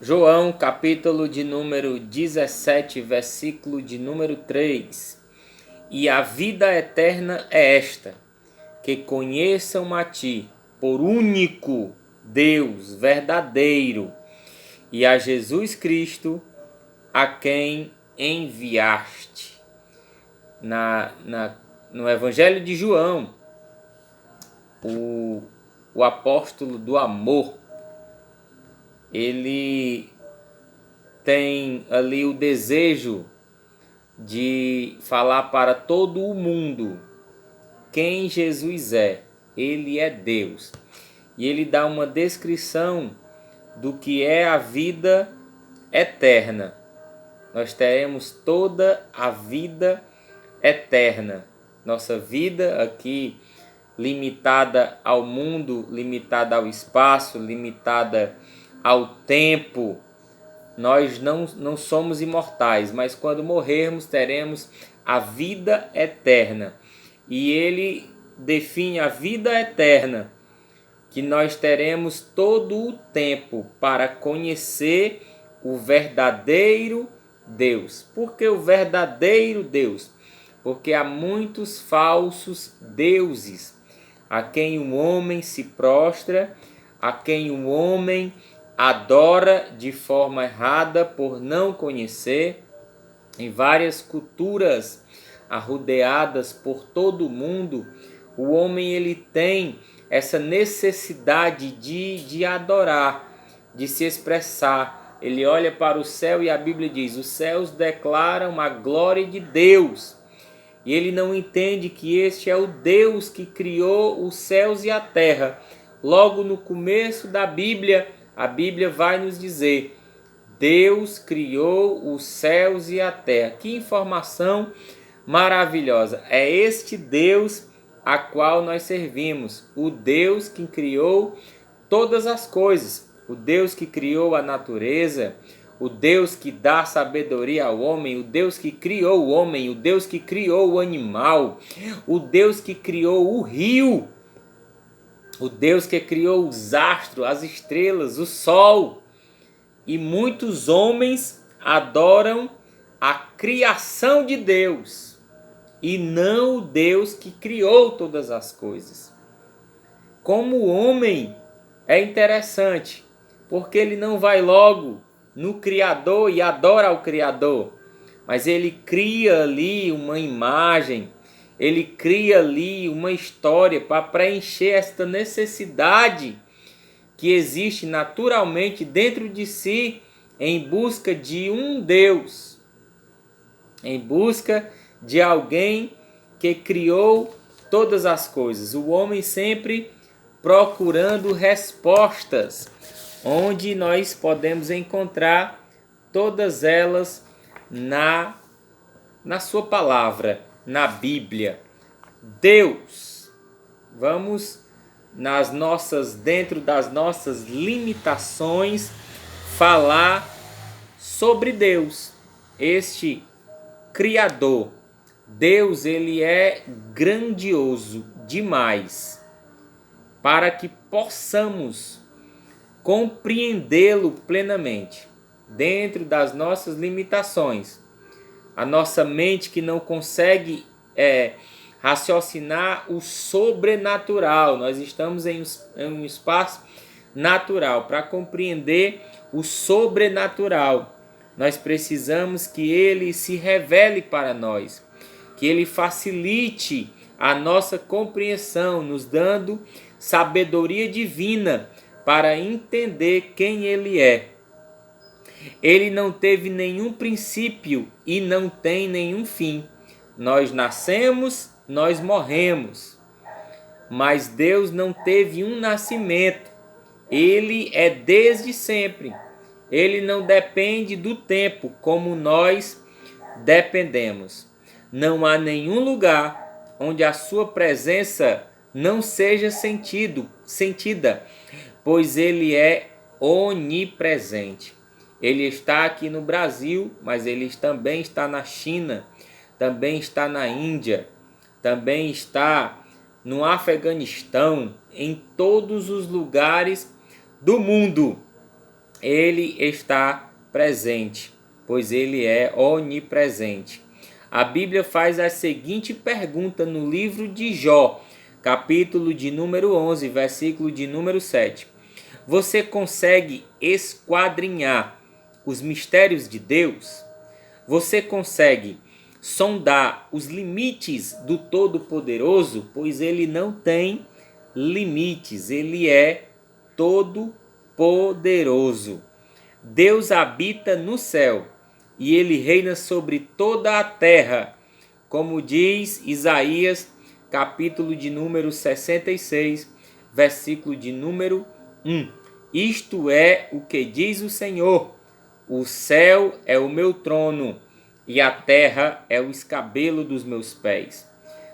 João, capítulo de número 17, versículo de número 3. E a vida eterna é esta, que conheçam a ti, por único Deus verdadeiro, e a Jesus Cristo, a quem enviaste. No Evangelho de João, o apóstolo do amor, ele tem ali o desejo de falar para todo o mundo quem Jesus é. Ele é Deus. E ele dá uma descrição do que é a vida eterna. Nós teremos toda a vida eterna. Nossa vida aqui limitada ao mundo, limitada ao espaço, limitada ao tempo. Nós não somos imortais, mas quando morrermos teremos a vida eterna. E ele define a vida eterna, que nós teremos todo o tempo para conhecer o verdadeiro Deus. Por que o verdadeiro Deus? Porque há muitos falsos deuses, a quem o homem se prostra, a quem o homem adora de forma errada por não conhecer. Em várias culturas arrodeadas por todo o mundo, o homem ele tem essa necessidade de adorar, de se expressar. Ele olha para o céu e a Bíblia diz: os céus declaram a glória de Deus. E ele não entende que este é o Deus que criou os céus e a terra. Logo no começo da Bíblia, a Bíblia vai nos dizer: Deus criou os céus e a terra. Que informação maravilhosa! É este Deus a qual nós servimos, o Deus que criou todas as coisas, o Deus que criou a natureza, o Deus que dá sabedoria ao homem, o Deus que criou o homem, o Deus que criou o animal, o Deus que criou o rio, o Deus que criou os astros, as estrelas, o sol. E muitos homens adoram a criação de Deus e não o Deus que criou todas as coisas. Como o homem é interessante, porque ele não vai logo no Criador e adora ao Criador, mas ele cria ali uma imagem, ele cria ali uma história para preencher esta necessidade que existe naturalmente dentro de si, em busca de um Deus, em busca de alguém que criou todas as coisas. O homem sempre procurando respostas, onde nós podemos encontrar todas elas na sua palavra, na Bíblia. Deus, vamos dentro das nossas limitações, falar sobre Deus, este Criador. Deus, ele é grandioso demais para que possamos compreendê-lo plenamente, dentro das nossas limitações. A nossa mente que não consegue raciocinar o sobrenatural. Nós estamos em um espaço natural. Para compreender o sobrenatural, nós precisamos que ele se revele para nós, que ele facilite a nossa compreensão, nos dando sabedoria divina para entender quem ele é. Ele não teve nenhum princípio e não tem nenhum fim. Nós nascemos, nós morremos, mas Deus não teve um nascimento. Ele é desde sempre. Ele não depende do tempo como nós dependemos. Não há nenhum lugar onde a sua presença não seja sentida, pois ele é onipresente. Ele está aqui no Brasil, mas ele também está na China, também está na Índia, também está no Afeganistão, em todos os lugares do mundo. ele está presente, pois ele é onipresente. A Bíblia faz a seguinte pergunta no livro de Jó, capítulo de número 11, versículo de número 7. Você consegue esquadrinhar os mistérios de Deus? Você consegue sondar os limites do Todo-Poderoso? Pois ele não tem limites, ele é todo-poderoso. Deus habita no céu e ele reina sobre toda a terra, como diz Isaías, capítulo de número 66, versículo de número 1. Isto é o que diz o Senhor: o céu é o meu trono e a terra é o escabelo dos meus pés.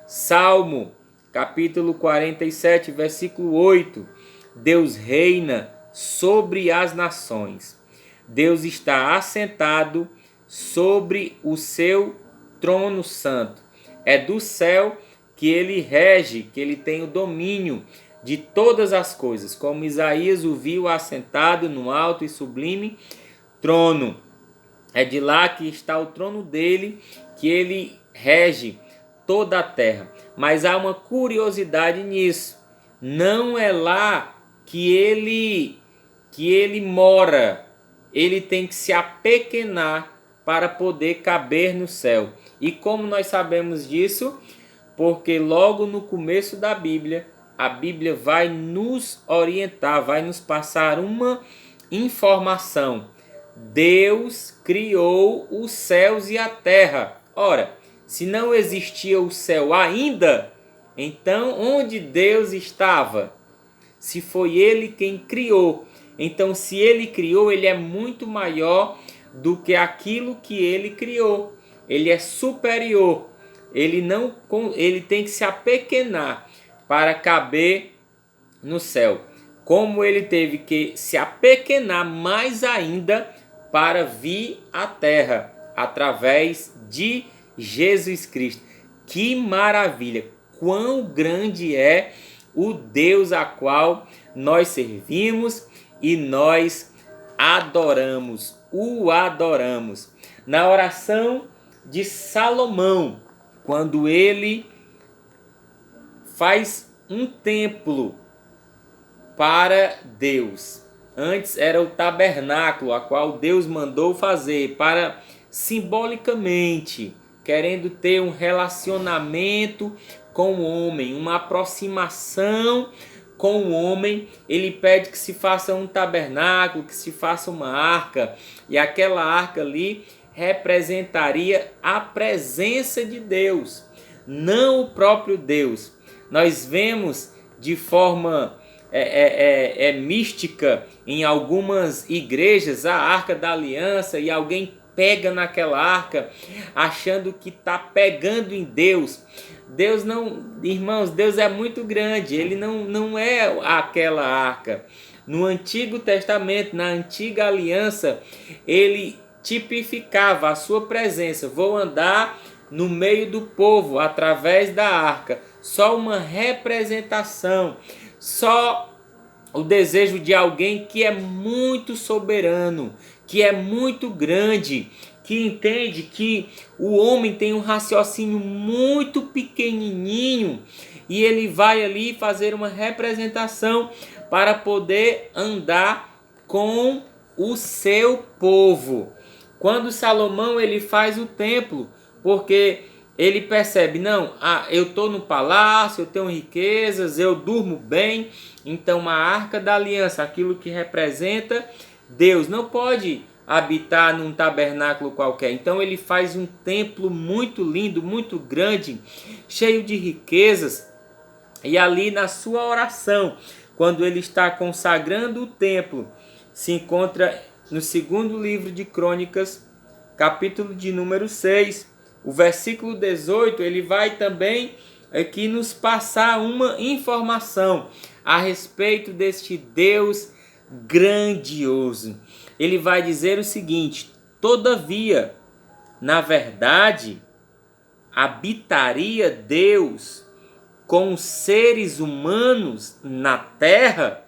Salmo, capítulo 47, versículo 8. Deus reina sobre as nações. Deus está assentado sobre o seu trono santo. É do céu que ele rege, que ele tem o domínio de todas as coisas, como Isaías o viu assentado no alto e sublime trono. É de lá que está o trono dele, que ele rege toda a terra. Mas há uma curiosidade nisso. Não é lá que ele mora. Ele tem que se apequenar para poder caber no céu. E como nós sabemos disso? Porque logo no começo da Bíblia, a Bíblia vai nos orientar, vai nos passar uma informação. Deus criou os céus e a terra. Ora, se não existia o céu ainda, então onde Deus estava? Se foi ele quem criou. Então, se ele criou, ele é muito maior do que aquilo que ele criou. Ele é superior. Ele tem que se apequenar para caber no céu. Como ele teve que se apequenar mais ainda para vir à terra através de Jesus Cristo. Que maravilha! Quão grande é o Deus a qual nós servimos e nós adoramos, o adoramos. Na oração de Salomão, quando ele faz um templo para Deus. Antes era o tabernáculo, a qual Deus mandou fazer para simbolicamente, querendo ter um relacionamento com o homem, uma aproximação com o homem. Ele pede que se faça um tabernáculo, que se faça uma arca, e aquela arca ali representaria a presença de Deus, não o próprio Deus. Nós vemos de forma mística em algumas igrejas a Arca da Aliança, e alguém pega naquela arca achando que está pegando em Deus. Deus não, irmãos, Deus é muito grande, ele não é aquela arca. No Antigo Testamento, na Antiga Aliança, ele tipificava a sua presença. Vou andar no meio do povo através da arca. Só uma representação, só o desejo de alguém que é muito soberano, que é muito grande, que entende que o homem tem um raciocínio muito pequenininho e ele vai ali fazer uma representação para poder andar com o seu povo. Quando Salomão ele faz o templo, porque ele percebe, não, eu estou no palácio, eu tenho riquezas, eu durmo bem, então a Arca da Aliança, aquilo que representa Deus, não pode habitar num tabernáculo qualquer. Então ele faz um templo muito lindo, muito grande, cheio de riquezas, e ali na sua oração, quando ele está consagrando o templo, se encontra no segundo livro de Crônicas, capítulo de número 6, o versículo 18, ele vai também aqui nos passar uma informação a respeito deste Deus grandioso. Ele vai dizer o seguinte: todavia, na verdade, habitaria Deus com os seres humanos na terra?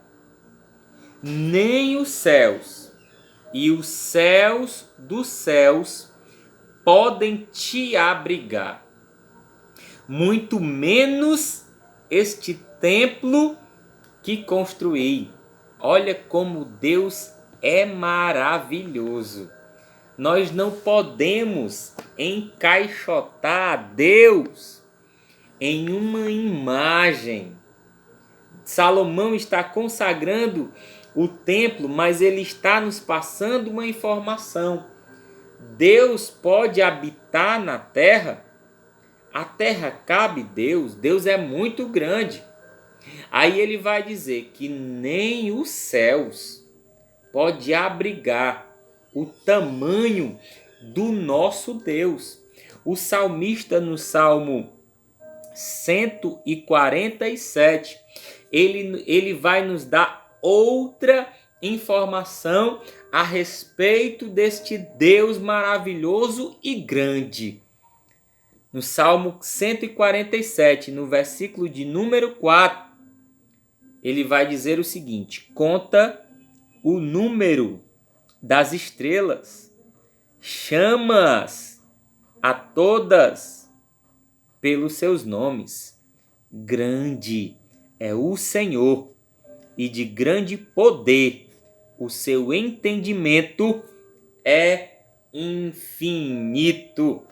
Nem os céus, e os céus dos céus podem te abrigar, muito menos este templo que construí. Olha como Deus é maravilhoso. Nós não podemos encaixotar Deus em uma imagem. Salomão está consagrando o templo, mas ele está nos passando uma informação. Deus pode habitar na terra? A terra cabe Deus, Deus é muito grande. Aí ele vai dizer que nem os céus pode abrigar o tamanho do nosso Deus. O salmista no Salmo 147, ele vai nos dar outra informação a respeito deste Deus maravilhoso e grande. No Salmo 147, no versículo de número 4, ele vai dizer o seguinte: conta o número das estrelas, chama-as a todas pelos seus nomes. Grande é o Senhor e de grande poder, o seu entendimento é infinito.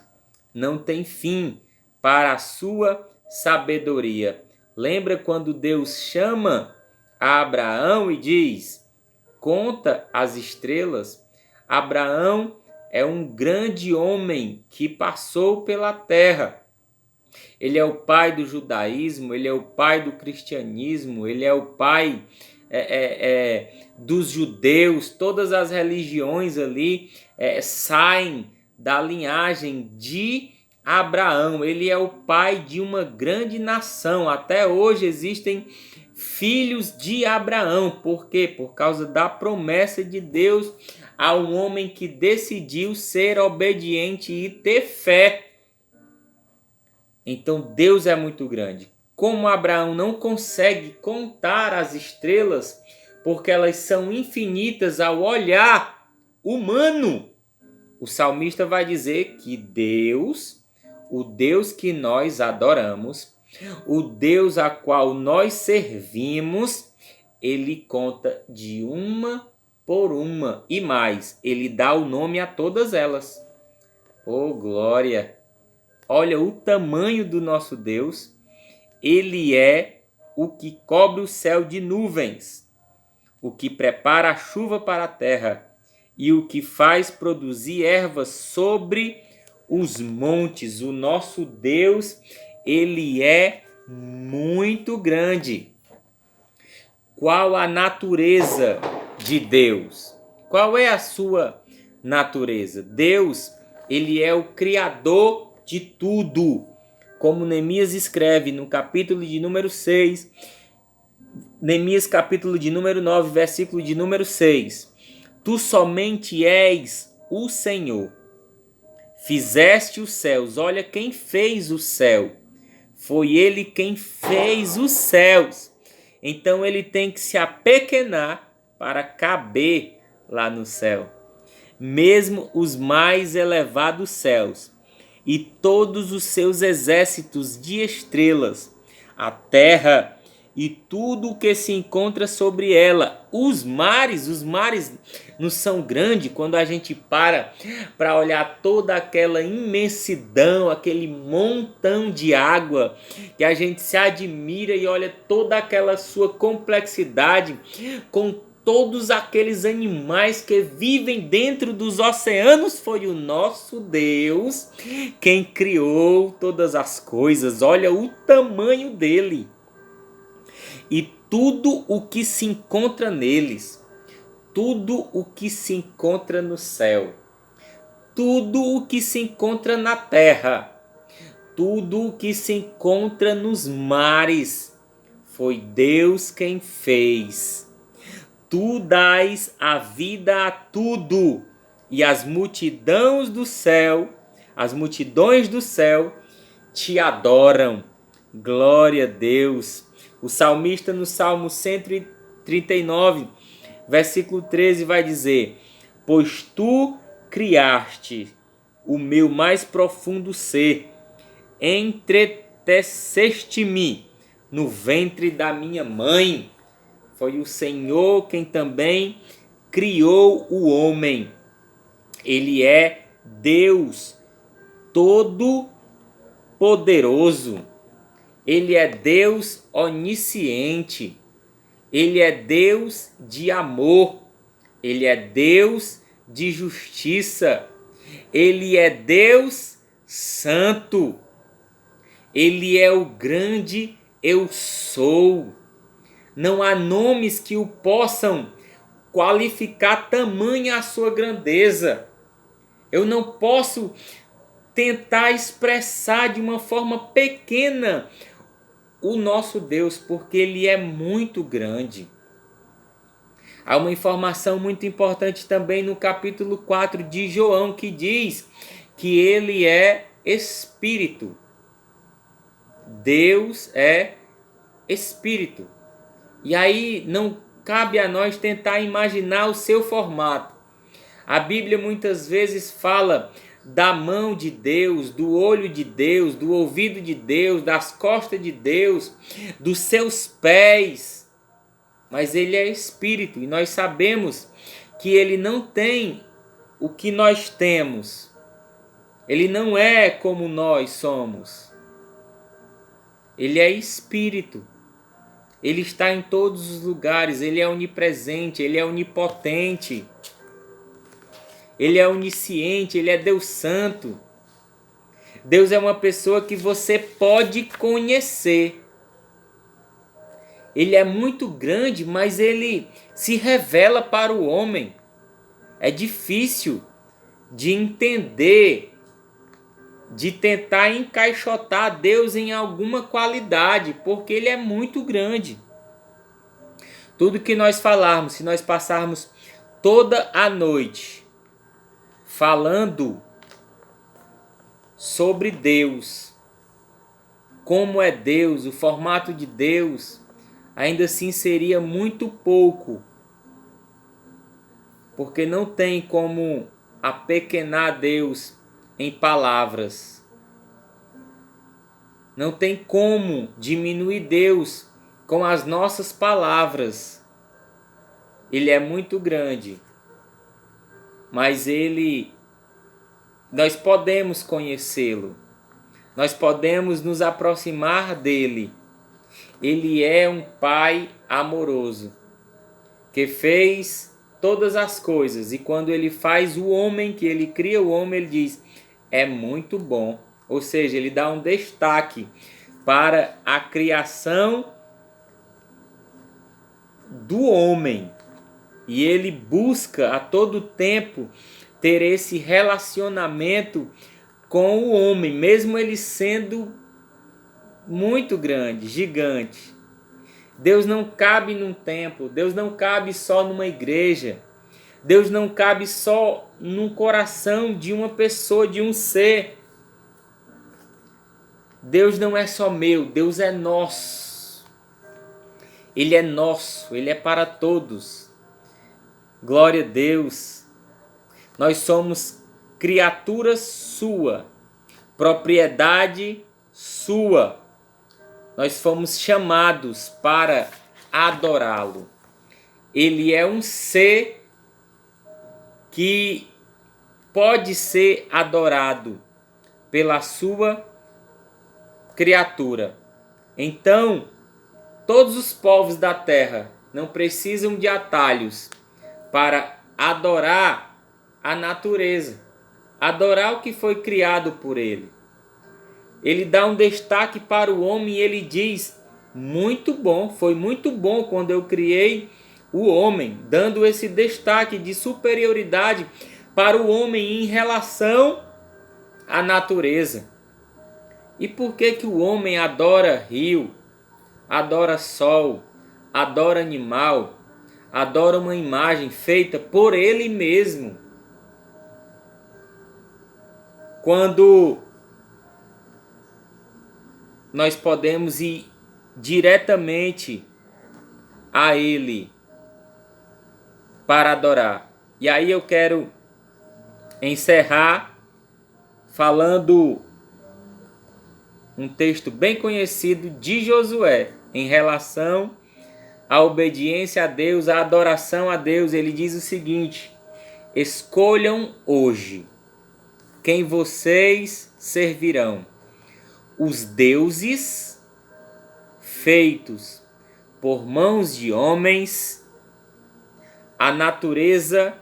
Não tem fim para a sua sabedoria. Lembra quando Deus chama a Abraão e diz: conta as estrelas? Abraão é um grande homem que passou pela terra. Ele é o pai do judaísmo, ele é o pai do cristianismo, ele é o pai dos judeus. Todas as religiões ali saem da linhagem de Abraão. Ele é o pai de uma grande nação. Até hoje existem filhos de Abraão. Por quê? Por causa da promessa de Deus a um homem que decidiu ser obediente e ter fé. Então Deus é muito grande. Como Abraão não consegue contar as estrelas, porque elas são infinitas ao olhar humano, o salmista vai dizer que Deus, o Deus que nós adoramos, o Deus a qual nós servimos, ele conta de uma por uma e mais, ele dá o nome a todas elas. Oh, glória! Olha o tamanho do nosso Deus. Ele é o que cobre o céu de nuvens, o que prepara a chuva para a terra e o que faz produzir ervas sobre os montes. O nosso Deus, ele é muito grande. Qual a natureza de Deus? Qual é a sua natureza? Deus, ele é o criador de tudo. Como Neemias escreve no capítulo de número 6, Neemias capítulo de número 9, versículo de número 6. Tu somente és o Senhor. Fizeste os céus. Olha quem fez o céu. Foi ele quem fez os céus. Então ele tem que se apequenar para caber lá no céu. Mesmo os mais elevados céus e todos os seus exércitos de estrelas, a terra e tudo o que se encontra sobre ela, os mares não são grandes quando a gente para olhar toda aquela imensidão, aquele montão de água, que a gente se admira e olha toda aquela sua complexidade, com todos aqueles animais que vivem dentro dos oceanos. Foi o nosso Deus quem criou todas as coisas. Olha o tamanho dele. E tudo o que se encontra neles, tudo o que se encontra no céu, tudo o que se encontra na terra, tudo o que se encontra nos mares, foi Deus quem fez. Tu dás a vida a tudo, e as multidões do céu te adoram. Glória a Deus. O salmista no Salmo 139, versículo 13 vai dizer: pois tu criaste o meu mais profundo ser, entreteceste-me no ventre da minha mãe. Foi o Senhor quem também criou o homem. Ele é Deus todo-poderoso. Ele é Deus onisciente. Ele é Deus de amor. Ele é Deus de justiça. Ele é Deus santo. Ele é o grande eu sou. Não há nomes que o possam qualificar tamanha a sua grandeza. Eu não posso tentar expressar de uma forma pequena o nosso Deus, porque Ele é muito grande. Há uma informação muito importante também no capítulo 4 de João, que diz que Ele é Espírito. Deus é Espírito. E aí não cabe a nós tentar imaginar o seu formato. A Bíblia muitas vezes fala da mão de Deus, do olho de Deus, do ouvido de Deus, das costas de Deus, dos seus pés. Mas Ele é Espírito e nós sabemos que Ele não tem o que nós temos. Ele não é como nós somos. Ele é Espírito. Ele está em todos os lugares. Ele é onipresente, Ele é onipotente. Ele é onisciente, Ele é Deus Santo. Deus é uma pessoa que você pode conhecer. Ele é muito grande, mas Ele se revela para o homem. É difícil de entender, de tentar encaixotar Deus em alguma qualidade, porque Ele é muito grande. Tudo que nós falarmos, se nós passarmos toda a noite falando sobre Deus, como é Deus, o formato de Deus, ainda assim seria muito pouco, porque não tem como apequenar Deus em palavras. Não tem como diminuir Deus com as nossas palavras. Ele é muito grande, mas nós podemos conhecê-lo. Nós podemos nos aproximar dele. Ele é um Pai amoroso, que fez todas as coisas. E quando Ele faz o homem, que Ele cria o homem, Ele diz, é muito bom. Ou seja, Ele dá um destaque para a criação do homem. E Ele busca a todo tempo ter esse relacionamento com o homem, mesmo ele sendo muito grande, gigante. Deus não cabe num templo, Deus não cabe só numa igreja, Deus não cabe só num coração de uma pessoa, de um ser. Deus não é só meu, Deus é nosso. Ele é nosso, Ele é para todos. Glória a Deus. Nós somos criatura sua, propriedade sua. Nós fomos chamados para adorá-lo. Ele é um ser que pode ser adorado pela sua criatura. Então, todos os povos da terra não precisam de atalhos para adorar a natureza, adorar o que foi criado por ele. Ele dá um destaque para o homem e ele diz, muito bom, foi muito bom quando eu criei o homem, dando esse destaque de superioridade para o homem em relação à natureza. E por que o homem adora rio, adora sol, adora animal, adora uma imagem feita por ele mesmo? Quando nós podemos ir diretamente a Ele para adorar. E aí eu quero encerrar falando um texto bem conhecido de Josué em relação à obediência a Deus, à adoração a Deus. Ele diz o seguinte: escolham hoje quem vocês servirão, os deuses feitos por mãos de homens, a natureza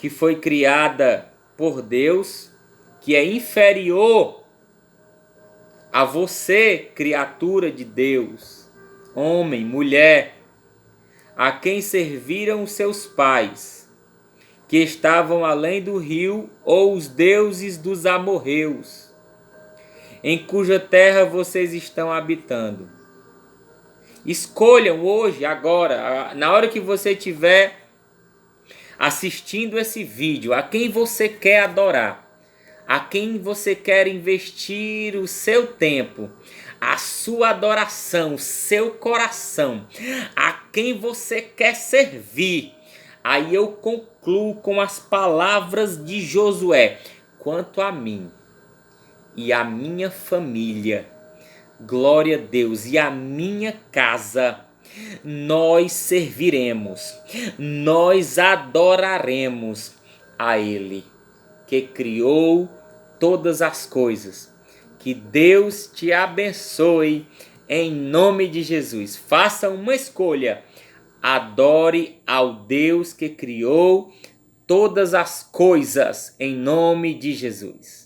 que foi criada por Deus, que é inferior a você, criatura de Deus, homem, mulher, a quem serviram seus pais, que estavam além do rio, ou os deuses dos amorreus, em cuja terra vocês estão habitando. Escolham hoje, agora, na hora que você estiver assistindo esse vídeo, a quem você quer adorar, a quem você quer investir o seu tempo, a sua adoração, o seu coração, a quem você quer servir. Aí eu concluo com as palavras de Josué: quanto a mim e a minha família, glória a Deus, e a minha casa, nós serviremos, nós adoraremos a Ele, que criou todas as coisas. Que Deus te abençoe em nome de Jesus. Faça uma escolha. Adore ao Deus que criou todas as coisas em nome de Jesus.